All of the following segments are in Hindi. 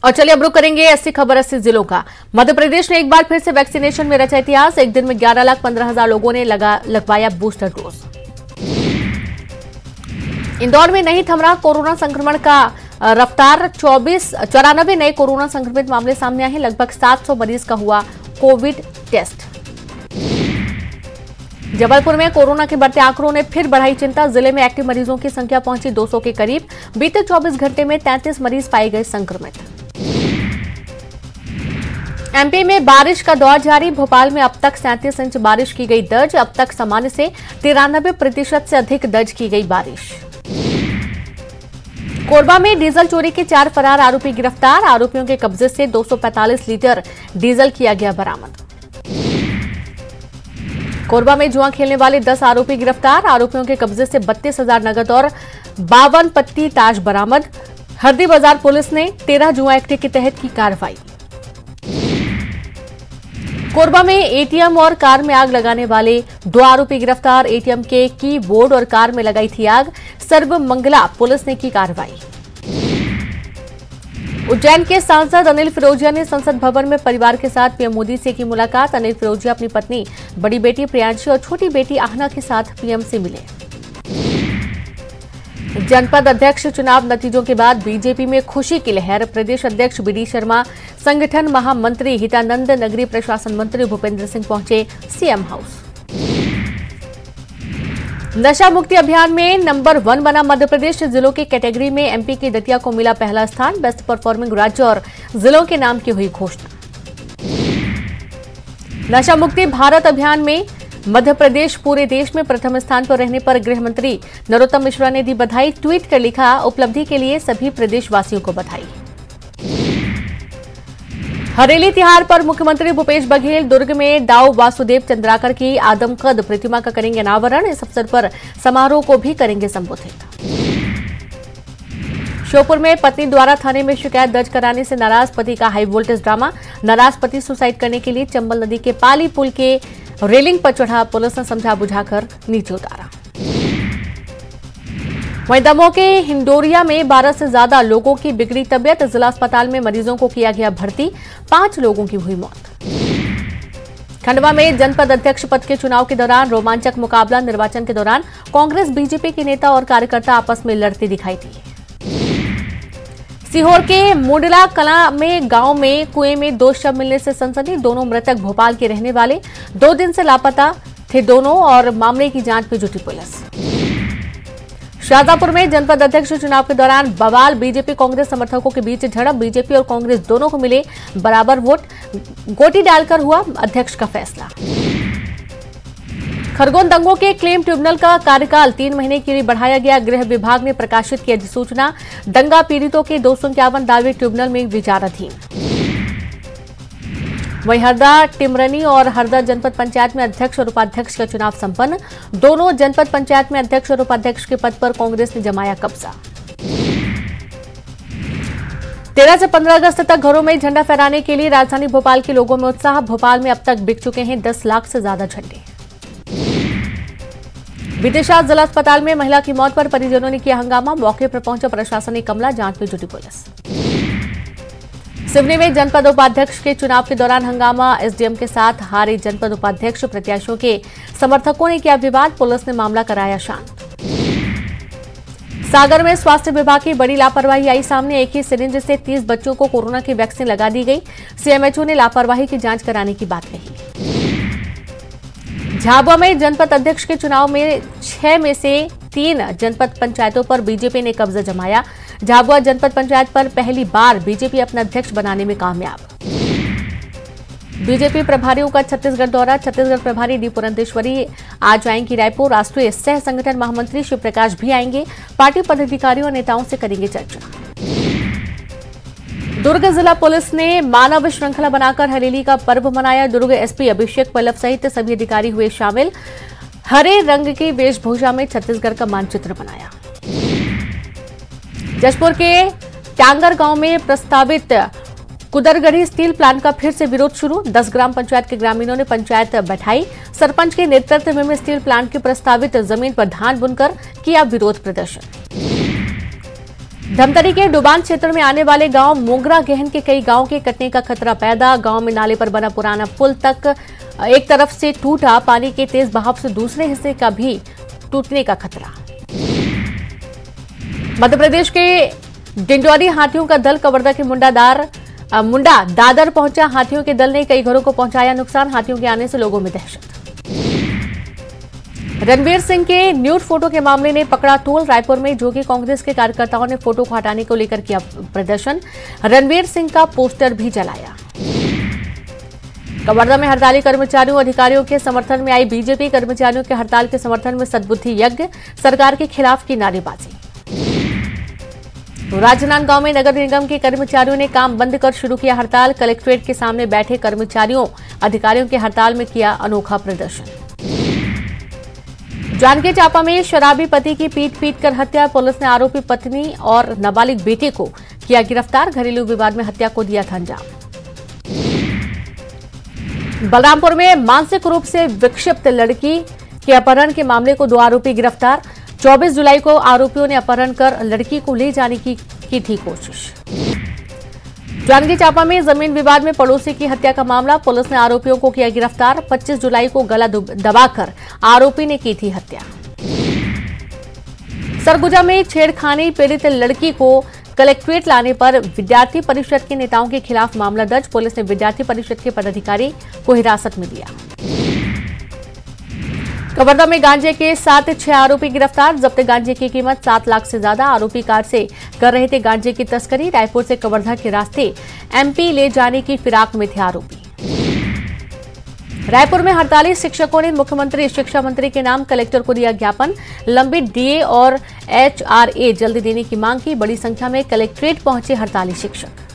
और चलिए अब रुक करेंगे 80 खबर 80 जिलों का। मध्य प्रदेश ने एक बार फिर से वैक्सीनेशन में रचा इतिहास। एक दिन में 11,15,000 लोगों ने लगवाया बूस्टर डोज। इंदौर में नहीं थम रहा कोरोना संक्रमण का रफ्तार। 94 नए कोरोना संक्रमित मामले सामने आए हैं। लगभग 700 मरीज का हुआ कोविड टेस्ट। जबलपुर में कोरोना के बढ़ते आंकड़ों ने फिर बढ़ाई चिंता। जिले में एक्टिव मरीजों की संख्या पहुंची 200 के करीब। बीते 24 घंटे में 33 मरीज पाए गए संक्रमित। एमपी में बारिश का दौर जारी। भोपाल में अब तक 37 इंच बारिश की गई दर्ज। अब तक सामान्य से 93% से अधिक दर्ज की गई बारिश। कोरबा में डीजल चोरी के 4 फरार आरोपी गिरफ्तार। आरोपियों के कब्जे से 245 लीटर डीजल किया गया बरामद। कोरबा में जुआ खेलने वाले 10 आरोपी गिरफ्तार। आरोपियों के कब्जे से 32,000 नगद और 52 पत्ती ताश बरामद। हरदी बाजार पुलिस ने 13 जुआ एक्ट के तहत की कार्रवाई। कोरबा में एटीएम और कार में आग लगाने वाले 2 आरोपी गिरफ्तार। एटीएम के कीबोर्ड और कार में लगाई थी आग। सर्वमंगला पुलिस ने की कार्रवाई। उज्जैन के सांसद अनिल फिरोजिया ने संसद भवन में परिवार के साथ पीएम मोदी से की मुलाकात। अनिल फिरोजिया अपनी पत्नी, बड़ी बेटी प्रियांशी और छोटी बेटी आहना के साथ पीएम से मिले। जनपद अध्यक्ष चुनाव नतीजों के बाद बीजेपी में खुशी की लहर। प्रदेश अध्यक्ष बीडी शर्मा, संगठन महामंत्री हितानंद, नगरीय प्रशासन मंत्री भूपेंद्र सिंह पहुंचे सीएम हाउस। नशा मुक्ति अभियान में नंबर 1 बना मध्य प्रदेश। जिलों की कैटेगरी में एमपी की दतिया को मिला पहला स्थान। बेस्ट परफॉर्मिंग राज्य और जिलों के नाम की हुई घोषणा। नशा मुक्ति भारत अभियान में मध्य प्रदेश पूरे देश में प्रथम स्थान पर रहने पर गृह मंत्री नरोत्तम मिश्रा ने दी बधाई। ट्वीट कर लिखा, उपलब्धि के लिए सभी प्रदेशवासियों को बधाई। हरेली तिहार पर मुख्यमंत्री भूपेश बघेल दुर्ग में दाऊ वासुदेव चंद्राकर की आदमकद प्रतिमा का करेंगे अनावरण। इस अवसर पर समारोह को भी करेंगे संबोधित। श्योपुर में पत्नी द्वारा थाने में शिकायत दर्ज कराने से नाराज पति का हाई वोल्टेज ड्रामा। नाराज पति सुसाइड करने के लिए चंबल नदी के पाली पुल के रेलिंग पर चढ़ा। पुलिस ने समझा बुझाकर नीचे उतारा। वहीं दमोह के हिंडोरिया में 12 से ज्यादा लोगों की बिगड़ी तबियत। जिला अस्पताल में मरीजों को किया गया भर्ती। 5 लोगों की हुई मौत। खंडवा में जनपद अध्यक्ष पद के चुनाव के दौरान रोमांचक मुकाबला। निर्वाचन के दौरान कांग्रेस बीजेपी के नेता और कार्यकर्ता आपस में लड़ते दिखाई दिए। सीहोर के मुंडला कला में गांव में कुएं में 2 शव मिलने से सनसनी। दोनों मृतक भोपाल के रहने वाले 2 दिन से लापता थे दोनों और मामले की जांच में जुटी पुलिस। शाहजहांपुर में जनपद अध्यक्ष चुनाव के दौरान बवाल। बीजेपी कांग्रेस समर्थकों के बीच झड़प। बीजेपी और कांग्रेस दोनों को मिले बराबर वोट। गोटी डालकर हुआ अध्यक्ष का फैसला। खरगोन दंगों के क्लेम ट्रिब्यूनल का कार्यकाल 3 महीने के लिए बढ़ाया गया। गृह विभाग ने प्रकाशित की अधिसूचना। दंगा पीड़ितों के 251 दावे ट्रिब्यूनल में विचाराधीन। वहीं हरदा, टिमरनी और हरदा जनपद पंचायत में अध्यक्ष और उपाध्यक्ष का चुनाव संपन्न। दोनों जनपद पंचायत में अध्यक्ष और उपाध्यक्ष के पद पर कांग्रेस ने जमाया कब्जा। 13 से 15 अगस्त तक घरों में झंडा फहराने के लिए राजधानी भोपाल के लोगों में उत्साह। भोपाल में अब तक बिक चुके हैं 10 लाख से ज्यादा झंडे। बीते रात जिला अस्पताल में महिला की मौत पर परिजनों ने किया हंगामा। मौके पर पहुंचा प्रशासनिक अमला। जांच में जुटी पुलिस। सिवनी में जनपद उपाध्यक्ष के चुनाव के दौरान हंगामा। एसडीएम के साथ हारे जनपद उपाध्यक्ष प्रत्याशियों के समर्थकों ने किया विवाद। पुलिस ने मामला कराया शांत। सागर में स्वास्थ्य विभाग की बड़ी लापरवाही आई सामने। एक ही सिरिंज से 30 बच्चों को कोरोना की वैक्सीन लगा दी गई। सीएमएचओ ने लापरवाही की जांच कराने की बात कही। झाबुआ में जनपद अध्यक्ष के चुनाव में 6 में से 3 जनपद पंचायतों पर बीजेपी ने कब्जा जमाया। झाबुआ जनपद पंचायत पर पहली बार बीजेपी अपना अध्यक्ष बनाने में कामयाब। बीजेपी प्रभारियों का छत्तीसगढ़ दौरा। छत्तीसगढ़ प्रभारी डी पुरंदेश्वरी आज आएंगी रायपुर। राष्ट्रीय सह संगठन महामंत्री शिव प्रकाश भी आएंगे। पार्टी पदाधिकारियों और नेताओं से करेंगे चर्चा। दुर्ग जिला पुलिस ने मानव श्रृंखला बनाकर हरेली का पर्व मनाया। दुर्ग एसपी अभिषेक पल्लव सहित सभी अधिकारी हुए शामिल। हरे रंग की वेशभूषा में छत्तीसगढ़ का मानचित्र बनाया। जशपुर के टांगर गांव में प्रस्तावित कुदरगढ़ी स्टील प्लांट का फिर से विरोध शुरू। 10 ग्राम पंचायत के ग्रामीणों ने पंचायत बैठाई। सरपंच के नेतृत्व में स्टील प्लांट की प्रस्तावित जमीन पर धान बुनकर किया विरोध प्रदर्शन। धमतरी के डुबान क्षेत्र में आने वाले गांव मोगरा गहन के कई गांव के कटने का खतरा पैदा। गांव में नाले पर बना पुराना पुल तक एक तरफ से टूटा, पानी के तेज बहाव से दूसरे हिस्से का भी टूटने का खतरा। मध्य प्रदेश के डिंडौरी हाथियों का दल कवर्धा के मुंडा दादर पहुंचा। हाथियों के दल ने कई घरों को पहुंचाया नुकसान। हाथियों के आने से लोगों में दहशत। रणवीर सिंह के न्यूड फोटो के मामले ने पकड़ा तूल। रायपुर में जोगी कांग्रेस के कार्यकर्ताओं ने फोटो को हटाने को लेकर किया प्रदर्शन। रणवीर सिंह का पोस्टर भी जलाया। कवर्धा में हड़ताली कर्मचारियों अधिकारियों के समर्थन में आई बीजेपी। कर्मचारियों के हड़ताल के समर्थन में सद्बुद्धि यज्ञ, सरकार के खिलाफ की नारेबाजी। राजनांदगांव में नगर निगम के कर्मचारियों ने काम बंद कर शुरू किया हड़ताल। कलेक्ट्रेट के सामने बैठे कर्मचारियों अधिकारियों के हड़ताल में किया अनोखा प्रदर्शन। जांजगीर चांपा में शराबी पति की पीट कर हत्या। पुलिस ने आरोपी पत्नी और नाबालिग बेटे को किया गिरफ्तार। घरेलू विवाद में हत्या को दिया था अंजाम। बलरामपुर में मानसिक रूप से विक्षिप्त लड़की के अपहरण के मामले को 2 आरोपी गिरफ्तार। 24 जुलाई को आरोपियों ने अपहरण कर लड़की को ले जाने की थी कोशिश। जांजगीर चांपा में जमीन विवाद में पड़ोसी की हत्या का मामला। पुलिस ने आरोपियों को किया गिरफ्तार। 25 जुलाई को गला दबाकर आरोपी ने की थी हत्या। सरगुजा में छेड़खानी पीड़ित लड़की को कलेक्ट्रेट लाने पर विद्यार्थी परिषद के नेताओं के खिलाफ मामला दर्ज। पुलिस ने विद्यार्थी परिषद के पदाधिकारी को हिरासत में लिया। कवर्धा में गांजे के साथ 6 आरोपी गिरफ्तार। जब्त गांजे की कीमत 7 लाख से ज्यादा। आरोपी कार से कर रहे थे गांजे की तस्करी। रायपुर से कवर्धा के रास्ते एमपी ले जाने की फिराक में थे आरोपी। रायपुर में हड़ताली शिक्षकों ने मुख्यमंत्री शिक्षा मंत्री के नाम कलेक्टर को दिया ज्ञापन। लंबित डीए और एचआरए जल्दी देने की मांग की। बड़ी संख्या में कलेक्ट्रेट पहुंचे हड़ताली शिक्षक।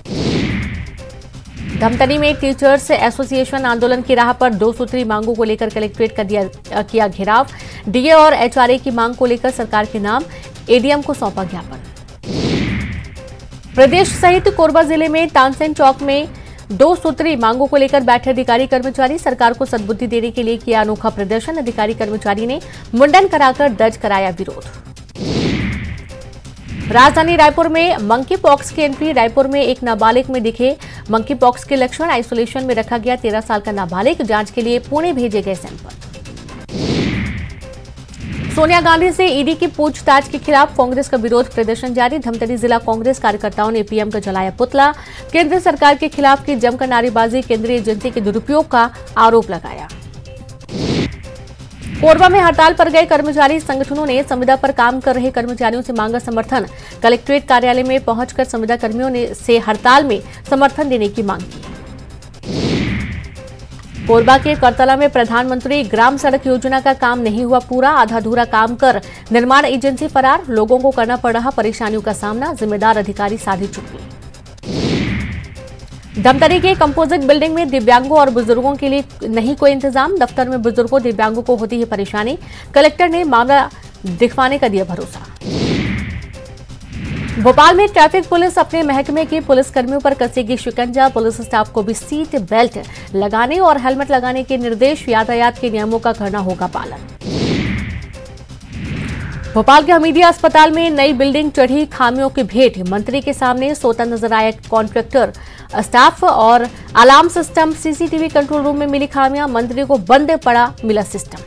धमतरी में टीचर्स एसोसिएशन आंदोलन की राह पर 2 सूत्री मांगों को लेकर कलेक्ट्रेट का किया घेराव। डीए और एचआरए की मांग को लेकर सरकार के नाम एडीएम को सौंपा ज्ञापन। प्रदेश सहित कोरबा जिले में तानसेन चौक में 2 सूत्री मांगों को लेकर बैठे अधिकारी कर्मचारी। सरकार को सद्बुद्धि देने के लिए किया अनोखा प्रदर्शन। अधिकारी कर्मचारी ने मुंडन कराकर दर्ज कराया विरोध। राजधानी रायपुर में मंकी पॉक्स की एंट्री। रायपुर में एक नाबालिग में दिखे मंकी पॉक्स के लक्षण। आइसोलेशन में रखा गया 13 साल का नाबालिग। जांच के लिए पुणे भेजे गए सैंपल। सोनिया गांधी से ईडी की पूछताछ के खिलाफ कांग्रेस का विरोध प्रदर्शन जारी। धमतरी जिला कांग्रेस कार्यकर्ताओं ने पीएम का जलाया पुतला। केंद्र सरकार के खिलाफ की जमकर नारेबाजी। केंद्रीय एजेंसी के दुरुपयोग का आरोप लगाया। कोरबा में हड़ताल पर गए कर्मचारी संगठनों ने संविदा पर काम कर रहे कर्मचारियों से मांगा समर्थन। कलेक्ट्रेट कार्यालय में पहुंचकर संविदा कर्मियों से हड़ताल में समर्थन देने की मांग की। कोरबा के करतला में प्रधानमंत्री ग्राम सड़क योजना का काम नहीं हुआ पूरा। आधा अधूरा काम कर निर्माण एजेंसी फरार। लोगों को करना पड़ रहा परेशानियों का सामना। जिम्मेदार अधिकारी साधी चुप्पी। धमतरी के कंपोजिट बिल्डिंग में दिव्यांगों और बुजुर्गों के लिए नहीं कोई इंतजाम। दफ्तर में बुजुर्गों दिव्यांगों को होती है परेशानी। कलेक्टर ने मामला दिखवाने का दिया भरोसा। भोपाल में ट्रैफिक पुलिस अपने महकमे के पुलिसकर्मियों पर कसेगी शिकंजा। पुलिस स्टाफ को भी सीट बेल्ट लगाने और हेलमेट लगाने के निर्देश। यातायात के नियमों का करना होगा पालन। भोपाल के हमीदिया अस्पताल में नई बिल्डिंग चढ़ी खामियों की भेंट। मंत्री के सामने सोता नजर आया कॉन्ट्रैक्टर स्टाफ और alarm system. CCTV control room में मिली खामियां। मंत्री को बंद पड़ा मिला सिस्टम।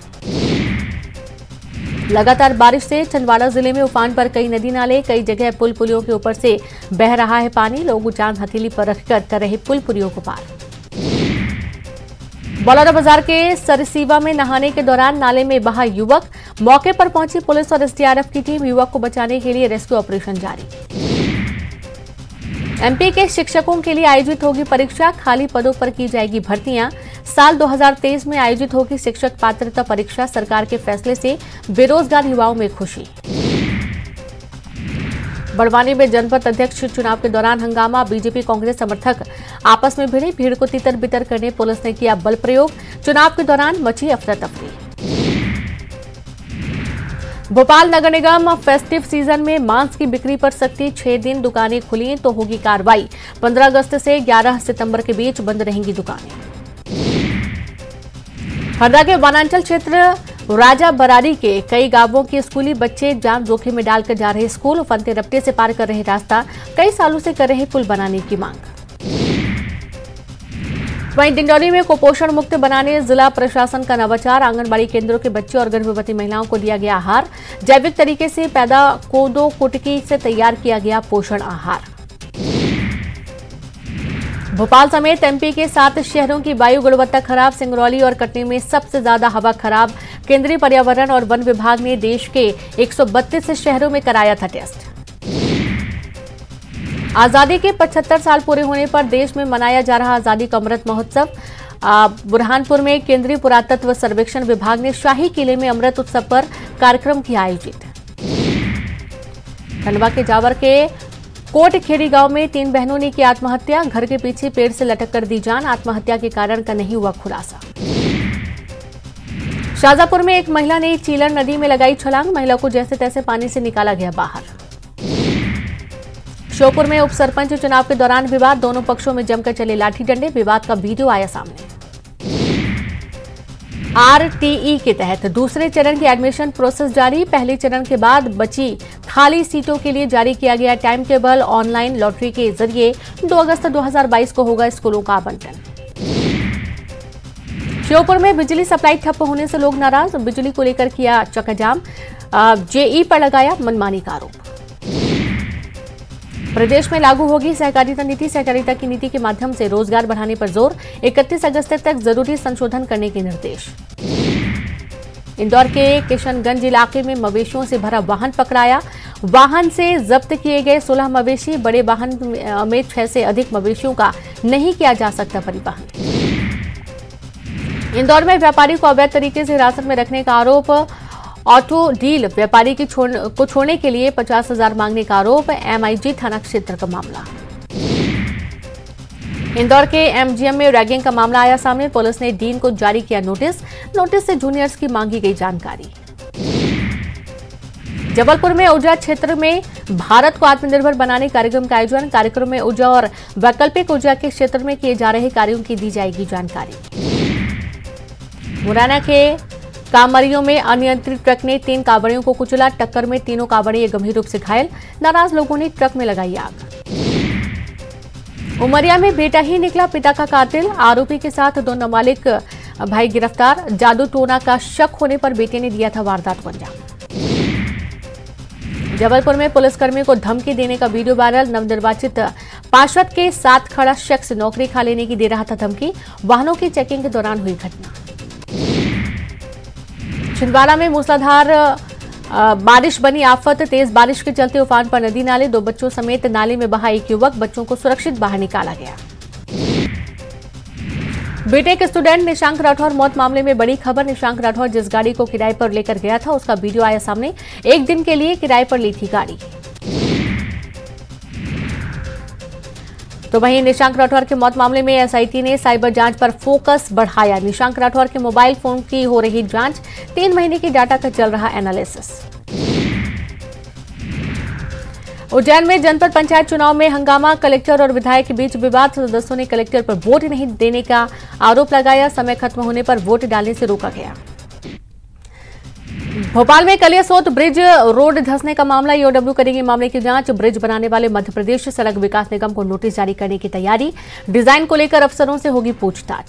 लगातार बारिश से छिंदवाड़ा जिले में उफान पर कई नदी नाले। कई जगह पुल पुलियों के ऊपर से बह रहा है पानी। लोग चांद हथेली पर रखकर कर रहे पुल पुलियों को पार। बलौदा बाजार के सरसीवा में नहाने के दौरान नाले में बहा युवक। मौके पर पहुंची पुलिस और एसडीआरएफ की टीम। युवक को बचाने के लिए रेस्क्यू ऑपरेशन जारी। एमपी के शिक्षकों के लिए आयोजित होगी परीक्षा। खाली पदों पर की जाएगी भर्तियां। साल 2023 में आयोजित होगी शिक्षक पात्रता परीक्षा। सरकार के फैसले से बेरोजगार युवाओं में खुशी। बड़वानी में जनपद अध्यक्ष चुनाव के दौरान हंगामा। बीजेपी कांग्रेस समर्थक आपस में भिड़े। भीड़ को तितर बितर करने पुलिस ने किया बल प्रयोग। चुनाव के दौरान मची अफरा तफरी। भोपाल नगर निगम फेस्टिव सीजन में मांस की बिक्री पर सख्ती। 6 दिन दुकानें खुली तो होगी कार्रवाई। 15 अगस्त से 11 सितंबर के बीच बंद रहेंगी दुकानें। हरदा के वनांचल क्षेत्र राजा बरारी के कई गांवों के स्कूली बच्चे जान जोखिम में डालकर जा रहे स्कूल, फंते रपटे से पार कर रहे रास्ता, कई सालों से कर रहे पुल बनाने की मांग। वहीं डिंडौरी में कुपोषण मुक्त बनाने जिला प्रशासन का नवाचार, आंगनबाड़ी केंद्रों के बच्चे और गर्भवती महिलाओं को दिया गया आहार, जैविक तरीके से पैदा कोदो कुटकी से तैयार किया गया पोषण आहार। भोपाल समेत एमपी के 7 शहरों की वायु गुणवत्ता खराब, सिंगरौली और कटनी में सबसे ज्यादा हवा खराब। केंद्रीय पर्यावरण और वन विभाग ने देश के 132 शहरों में कराया था टेस्ट। आजादी के 75 साल पूरे होने पर देश में मनाया जा रहा आजादी का अमृत महोत्सव। बुरहानपुर में केंद्रीय पुरातत्व सर्वेक्षण विभाग ने शाही किले में अमृत उत्सव पर कार्यक्रम किया आयोजित। खंडवा के जावर के कोटखेड़ी गांव में 3 बहनों ने की आत्महत्या, घर के पीछे पेड़ से लटक कर दी जान, आत्महत्या के कारण का नहीं हुआ खुलासा। शाजापुर में एक महिला ने चीलन नदी में लगाई छलांग, महिला को जैसे तैसे पानी से निकाला गया बाहर। श्योपुर में उपसरपंच चुनाव के दौरान विवाद, दोनों पक्षों में जमकर चले लाठी डंडे, विवाद का वीडियो आया सामने। आरटीई के तहत दूसरे चरण की एडमिशन प्रोसेस जारी, पहले चरण के बाद बची खाली सीटों के लिए जारी किया गया टाइम टेबल, ऑनलाइन लॉटरी के जरिए 2 अगस्त 2022 को होगा स्कूलों का आवंटन। श्योपुर में बिजली सप्लाई ठप होने से लोग नाराज, बिजली को लेकर किया चक्काजाम, जेई पर लगाया मनमानी का आरोप। प्रदेश में लागू होगी सहकारिता नीति, सहकारिता की नीति के माध्यम से रोजगार बढ़ाने पर जोर, 31 अगस्त तक जरूरी संशोधन करने के निर्देश। इंदौर के किशनगंज इलाके में मवेशियों से भरा वाहन पकड़ाया, वाहन से जब्त किए गए 16 मवेशी, बड़े वाहन में 6 से अधिक मवेशियों का नहीं किया जा सकता परिवहन। इंदौर में व्यापारी को अवैध तरीके से हिरासत में रखने का आरोप, ऑटो डील व्यापारी को छोड़ने के लिए 50,000 मांगने का आरोप, एमआईजी थाना क्षेत्र का मामला। इंदौर के एमजीएम में रैगिंग का मामला आया सामने, पुलिस ने डीन को जारी किया नोटिस, नोटिस से जूनियर्स की मांगी गई जानकारी। जबलपुर में ऊर्जा क्षेत्र में भारत को आत्मनिर्भर बनाने कार्यक्रम का आयोजन, कार्यक्रम में ऊर्जा और वैकल्पिक ऊर्जा के क्षेत्र में किए जा रहे कार्यों की दी जाएगी जानकारी। मुरैना के कांवड़ियों में अनियंत्रित ट्रक ने 3 कांवड़ियों को कुचला, टक्कर में तीनों कांवड़िए गंभीर रूप से घायल, नाराज लोगों ने ट्रक में लगाई आग। उमरिया में बेटा ही निकला पिता का कातिल, आरोपी के साथ 2 नाबालिग भाई गिरफ्तार, जादू टोना का शक होने पर बेटे ने दिया था वारदात को अंजाम। जबलपुर में पुलिसकर्मियों को धमकी देने का वीडियो वायरल, नवनिर्वाचित पार्षद के साथ खड़ा शख्स नौकरी खा लेने की दे रहा था धमकी, वाहनों की चेकिंग के दौरान हुई घटना। छिंदवाड़ा में मूसलाधार बारिश बनी आफत, तेज बारिश के चलते उफान पर नदी नाले, 2 बच्चों समेत नाले में बहा एक युवक, बच्चों को सुरक्षित बाहर निकाला गया। बीटेक स्टूडेंट निशांक राठौर मौत मामले में बड़ी खबर, निशांक राठौर जिस गाड़ी को किराए पर लेकर गया था उसका वीडियो आया सामने, 1 दिन के लिए किराए पर ली थी गाड़ी। तो वहीं निशांक राठौर के मौत मामले में एसआईटी ने साइबर जांच पर फोकस बढ़ाया, निशांक राठौर के मोबाइल फोन की हो रही जांच, 3 महीने की डाटा का चल रहा एनालिसिस। उज्जैन में जनपद पंचायत चुनाव में हंगामा, कलेक्टर और विधायक के बीच विवाद, सदस्यों ने कलेक्टर पर वोट नहीं देने का आरोप लगाया, समय खत्म होने पर वोट डालने से रोका गया। भोपाल में कलियासोत ब्रिज रोड धंसने का मामला, ईओडब्ल्यू करेगी मामले की जांच, ब्रिज बनाने वाले मध्य प्रदेश सड़क विकास निगम को नोटिस जारी करने की तैयारी, डिजाइन को लेकर अफसरों से होगी पूछताछ।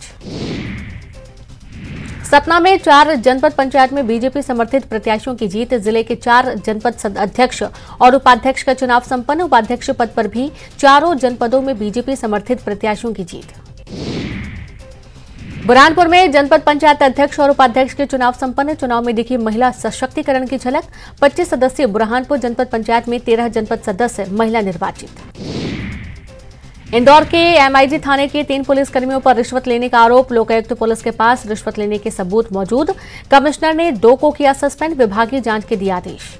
सतना में 4 जनपद पंचायत में बीजेपी समर्थित प्रत्याशियों की जीत, जिले के 4 जनपद अध्यक्ष और उपाध्यक्ष का चुनाव संपन्न, उपाध्यक्ष पद पर भी 4 जनपदों में बीजेपी समर्थित प्रत्याशियों की जीत। बुरहानपुर में जनपद पंचायत अध्यक्ष और उपाध्यक्ष के चुनाव संपन्न, चुनाव में दिखी महिला सशक्तिकरण की झलक, 25 सदस्यीय बुरहानपुर जनपद पंचायत में 13 जनपद सदस्य महिला निर्वाचित। इंदौर के एमआईजी थाने के 3 पुलिसकर्मियों पर रिश्वत लेने का आरोप, लोकायुक्त पुलिस के पास रिश्वत लेने के सबूत मौजूद, कमिश्नर ने 2 को किया सस्पेंड, विभागीय जांच के दिए आदेश।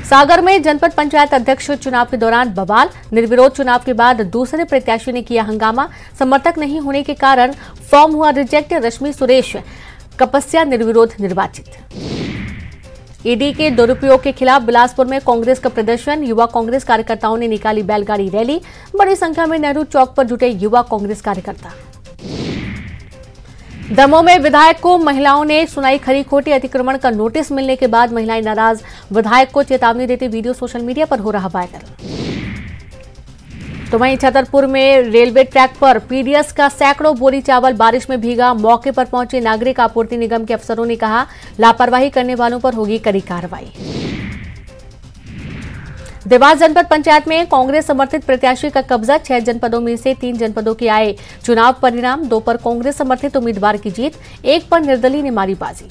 सागर में जनपद पंचायत अध्यक्ष चुनाव के दौरान बवाल, निर्विरोध चुनाव के बाद दूसरे प्रत्याशी ने किया हंगामा, समर्थक नहीं होने के कारण फॉर्म हुआ रिजेक्ट, रश्मि सुरेश कपस्या निर्विरोध निर्वाचित। ईडी के दुरुपयोग के खिलाफ बिलासपुर में कांग्रेस का प्रदर्शन, युवा कांग्रेस कार्यकर्ताओं ने निकाली बैलगाड़ी रैली, बड़ी संख्या में नेहरू चौक पर जुटे युवा कांग्रेस कार्यकर्ता। दमोह में विधायक को महिलाओं ने सुनाई खरी खोटी। अतिक्रमण का नोटिस मिलने के बाद महिलाएं नाराज, विधायक को चेतावनी देते वीडियो सोशल मीडिया पर हो रहा वायरल। तो वहीं छतरपुर में रेलवे ट्रैक पर पीडीएस का सैकड़ों बोरी चावल बारिश में भीगा। मौके पर पहुंचे नागरिक आपूर्ति निगम के अफसरों ने कहा, लापरवाही करने वालों पर होगी कड़ी कार्रवाई। देवास जनपद पंचायत में कांग्रेस समर्थित प्रत्याशी का कब्जा। 6 जनपदों में से 3 जनपदों के आए चुनाव परिणाम। 2 पर कांग्रेस समर्थित उम्मीदवार की जीत, 1 पर निर्दलीय ने मारी बाजी।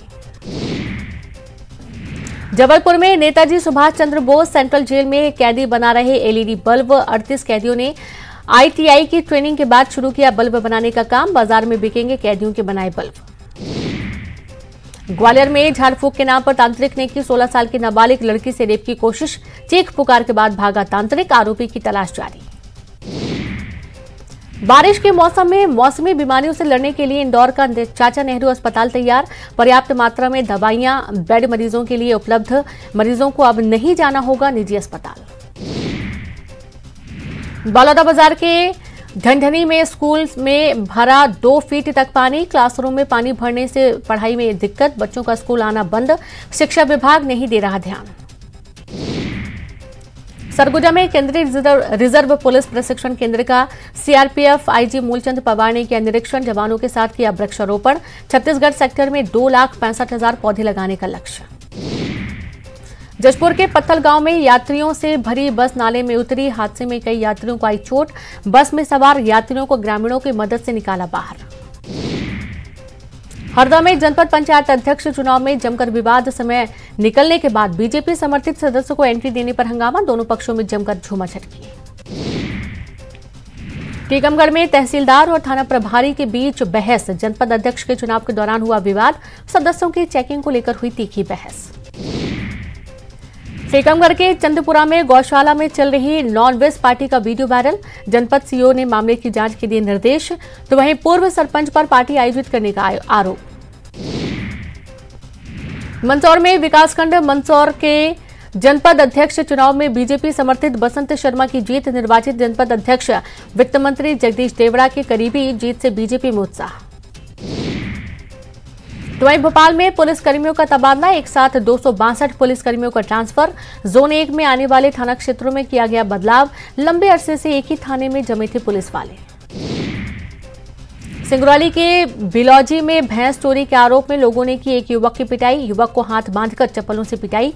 जबलपुर में नेताजी सुभाष चंद्र बोस सेंट्रल जेल में कैदी बना रहे एलईडी बल्ब। 38 कैदियों ने आईटीआई की ट्रेनिंग के बाद शुरू किया बल्ब बनाने का काम। बाजार में बिकेंगे कैदियों के बनाए बल्ब। ग्वालियर में झाड़ फूक के नाम पर तांत्रिक ने की 16 साल की नाबालिग लड़की से रेप की कोशिश। चीख पुकार के बाद भागा तांत्रिक, आरोपी की तलाश जारी। बारिश के मौसम में मौसमी बीमारियों से लड़ने के लिए इंदौर का चाचा नेहरू अस्पताल तैयार। पर्याप्त मात्रा में दवाइयां, बेड मरीजों के लिए उपलब्ध। मरीजों को अब नहीं जाना होगा निजी अस्पताल। बलौदाबाजार के ढंढनी में स्कूल में भरा 2 फीट तक पानी। क्लासरूम में पानी भरने से पढ़ाई में दिक्कत, बच्चों का स्कूल आना बंद। शिक्षा विभाग नहीं दे रहा ध्यान। सरगुजा में केंद्रीय रिजर्व पुलिस प्रशिक्षण केंद्र का सीआरपीएफ आईजी मूलचंद पवार ने किया निरीक्षण। जवानों के साथ किया वृक्षारोपण। छत्तीसगढ़ सेक्टर में 2,65,000 पौधे लगाने का लक्ष्य। जशपुर के पत्थल गांव में यात्रियों से भरी बस नाले में उतरी। हादसे में कई यात्रियों को आई चोट। बस में सवार यात्रियों को ग्रामीणों की मदद से निकाला बाहर। हरदा में जनपद पंचायत अध्यक्ष चुनाव में जमकर विवाद। समय निकलने के बाद बीजेपी समर्थित सदस्यों को एंट्री देने पर हंगामा। दोनों पक्षों में जमकर झूमाझटकी। टीकमगढ़ में तहसीलदार और थाना प्रभारी के बीच बहस। जनपद अध्यक्ष के चुनाव के दौरान हुआ विवाद। सदस्यों की चेकिंग को लेकर हुई तीखी बहस। टीकमगढ़ के चंदपुरा में गौशाला में चल रही नॉन-वेज पार्टी का वीडियो वायरल। जनपद सीओ ने मामले की जांच के दिए निर्देश। तो वहीं पूर्व सरपंच पर पार्टी आयोजित करने का आरोप। मंदसौर में विकासखंड मंदसौर के जनपद अध्यक्ष चुनाव में बीजेपी समर्थित बसंत शर्मा की जीत। निर्वाचित जनपद अध्यक्ष वित्त मंत्री जगदीश देवड़ा के करीबी। जीत से बीजेपी में उत्साह। तो वहीं भोपाल में पुलिसकर्मियों का तबादला। एक साथ 262 पुलिसकर्मियों का ट्रांसफर। जोन 1 में आने वाले थाना क्षेत्रों में किया गया बदलाव। लंबे अरसे से एक ही थाने में जमे थे पुलिस वाले। सिंगरौली के बिलौजी में भैंस चोरी के आरोप में लोगों ने की एक युवक की पिटाई। युवक को हाथ बांधकर चप्पलों से पिटाई।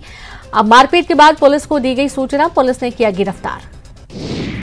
अब मारपीट के बाद पुलिस को दी गई सूचना। पुलिस ने किया गिरफ्तार।